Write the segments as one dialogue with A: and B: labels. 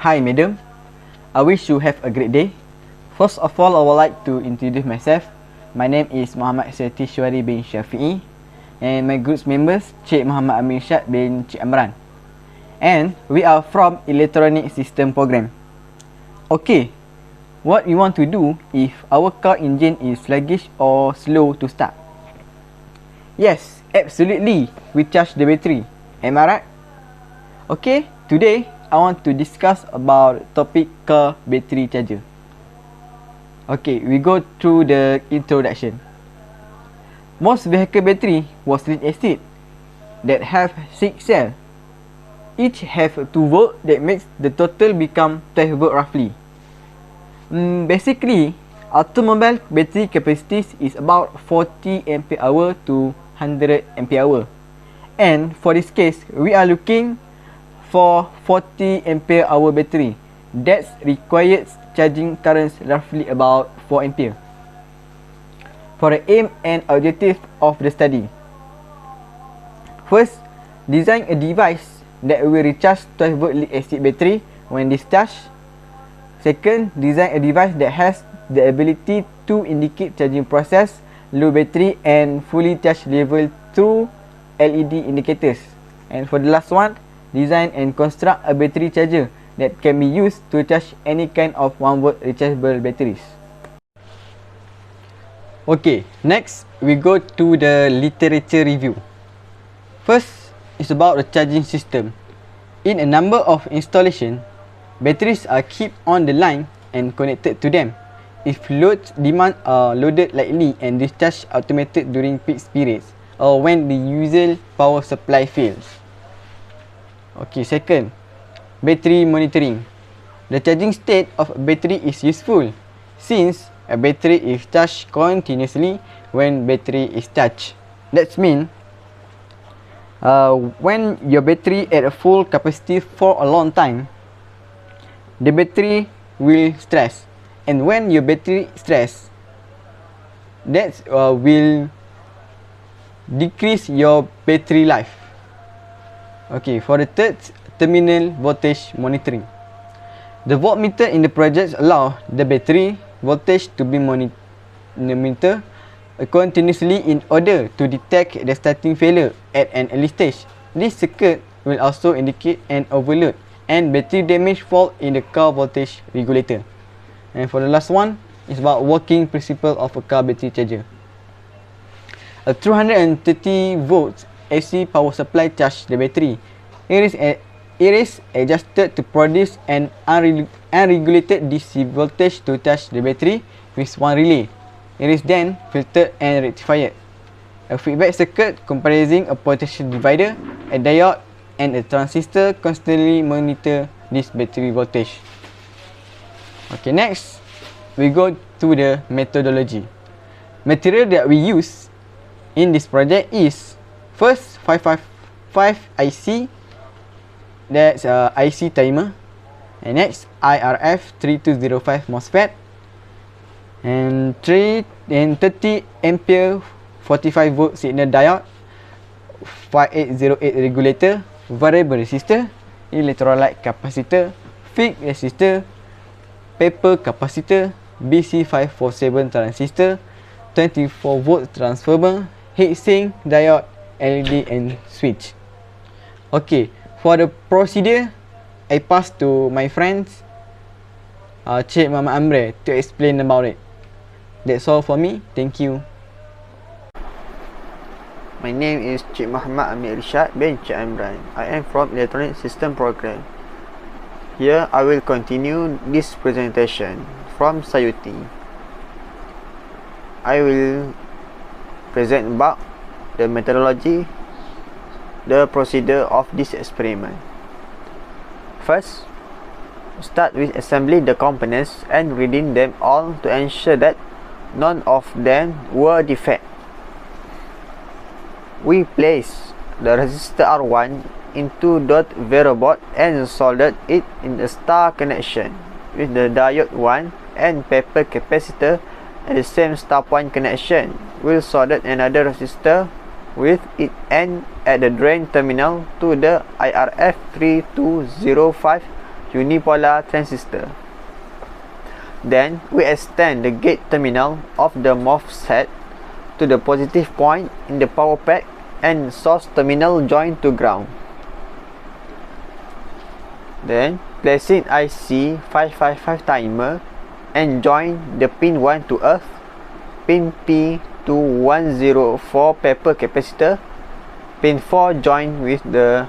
A: Hi madam, I wish you have a great day. First of all, I would like to introduce myself. My name is Muhammad SYUWARI bin SHAFII, and my group's members Cik Muhammad AMRAN bin Cik AMRAN. And we are from Electronic System Program. Okay, what we want to do if our car engine is sluggish or slow to start? Yes, absolutely, we charge the battery. Am I right? Okay, today I want to discuss about topic car battery charger. Okay, we go through the introduction. Most vehicle battery was lead acid that have 6 cells. Each have 2 volt that makes the total become 12 volt roughly. Basically, automobile battery capacity is about 40 ampere hour to 100 ampere hour. And for this case, we are looking for 40 ampere hour battery that requires charging currents roughly about 4 ampere. For the aim and objective of the study, first, design a device that will recharge 12 volt lead acid battery when discharged. Second, design a device that has the ability to indicate charging process, low battery and fully charged level through LED indicators. And for the last one, design and construct a battery charger that can be used to charge any kind of 1 volt rechargeable batteries. Okay, next we go to the literature review. First is about the charging system. In a number of installations, batteries are kept on the line and connected to them. If load demand are loaded lightly and discharged automated during peak periods or when the usual power supply fails. Okay, second, battery monitoring. The charging state of a battery is useful since a battery is charged continuously when battery is charged. That means when your battery at a full capacity for a long time, the battery will stress, and when your battery stress, that will decrease your battery life. Okay, for the third, terminal voltage monitoring. The voltmeter in the project allow the battery voltage to be monitored continuously in order to detect the starting failure at an early stage. This circuit will also indicate an overload and battery damage fault in the car voltage regulator. And for the last one, is about working principle of a car battery charger. A 230 volts AC power supply charge the battery. It is adjusted to produce an unregulated DC voltage to charge the battery with one relay. It is then filtered and rectified. A feedback circuit comprising a potential divider, a diode, and a transistor constantly monitor this battery voltage. Okay, next we go to the methodology. Material that we use in this project is first 555 IC, that's IC timer, and next IRF 3205 MOSFET, and 30 ampere 45 volt signal diode, 5808 regulator, variable resistor, electrolyte capacitor, fixed resistor, paper capacitor, BC547 transistor, 24 volt transformer, heatsink, diode, LED and switch. Okay, for the procedure, I pass to my friends Cik Muhammad AMRAN to explain about it. That's all for me. Thank you.
B: My name is Cik Muhammad AMRAN bin Cik AMRAN. I am from Electronic System Program. Here I will continue this presentation from SAYUTI. I will present about the methodology, the procedure of this experiment. First, start with assembling the components and reading them all to ensure that none of them were defect. We place the resistor R1 into dot board and soldered it in the star connection with the diode 1 and paper capacitor at the same star point connection. We'll solder another resistor with it end at the drain terminal to the IRF 3205 unipolar transistor. Then we extend the gate terminal of the MOSFET to the positive point in the power pack and source terminal joined to ground. Then placing IC 555 timer and join the pin 1 to earth, pin P to 104 paper capacitor, pin 4 joined with the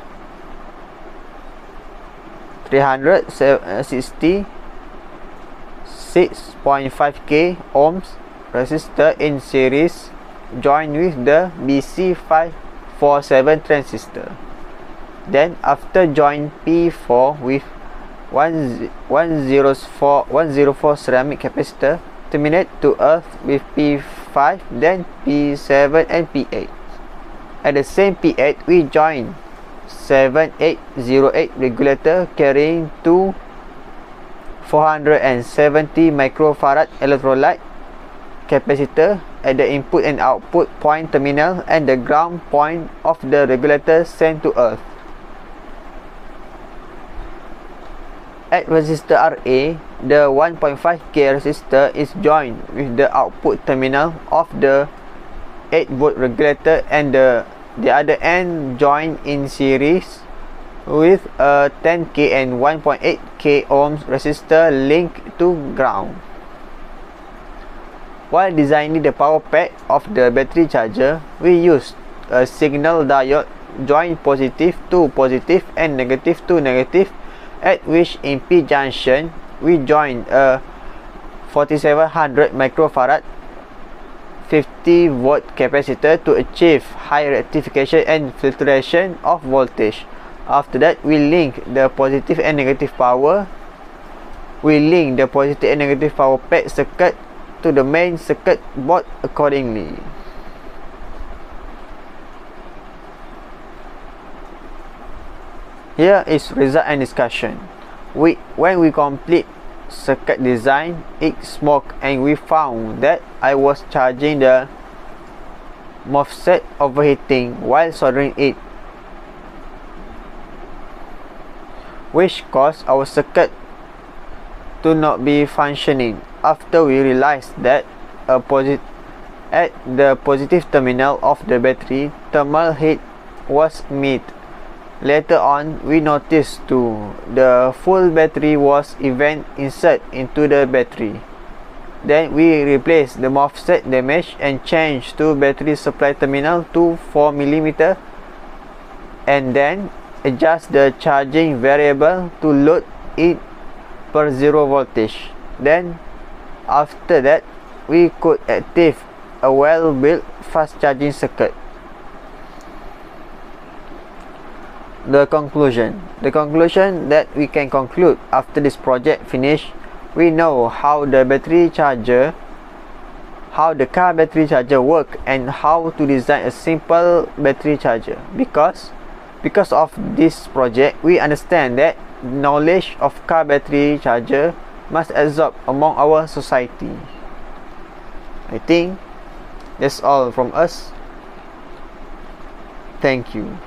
B: 360 6.5k ohms resistor in series joined with the BC547 transistor. Then after join P4 with 104 ceramic capacitor, terminate to earth with P5, then P7 and P8. At the same P8 we join 7808 regulator carrying two 470 microfarad electrolyte capacitor at the input and output point terminal and the ground point of the regulator sent to earth. At resistor RA, the 1.5k resistor is joined with the output terminal of the 8V regulator and the other end joined in series with a 10k and 1.8k ohms resistor linked to ground. While designing the power pack of the battery charger, we used a signal diode joined positive to positive and negative to negative, at which in P junction we joined a 4700 microfarad 50V capacitor to achieve high rectification and filtration of voltage. After that, we link the positive and negative power. We link the positive and negative power pack circuit to the main circuit board accordingly. Here is result and discussion. When we complete circuit design, it smoked and we found that I was charging the MOSFET overheating while soldering it, which caused our circuit to not be functioning. After we realized that at the positive terminal of the battery, thermal heat was met. Later on, we noticed too the full battery was even inserted into the battery. Then we replaced the MOSFET damage and changed to battery supply terminal to 4mm, and then adjust the charging variable to load it per 0 voltage. Then after that, we could activate a well-built fast charging circuit. The conclusion that we can conclude after this project finish, we know how the car battery charger work and how to design a simple battery charger. Because of this project, we understand that knowledge of car battery charger must absorb among our society. I think that's all from us. Thank you.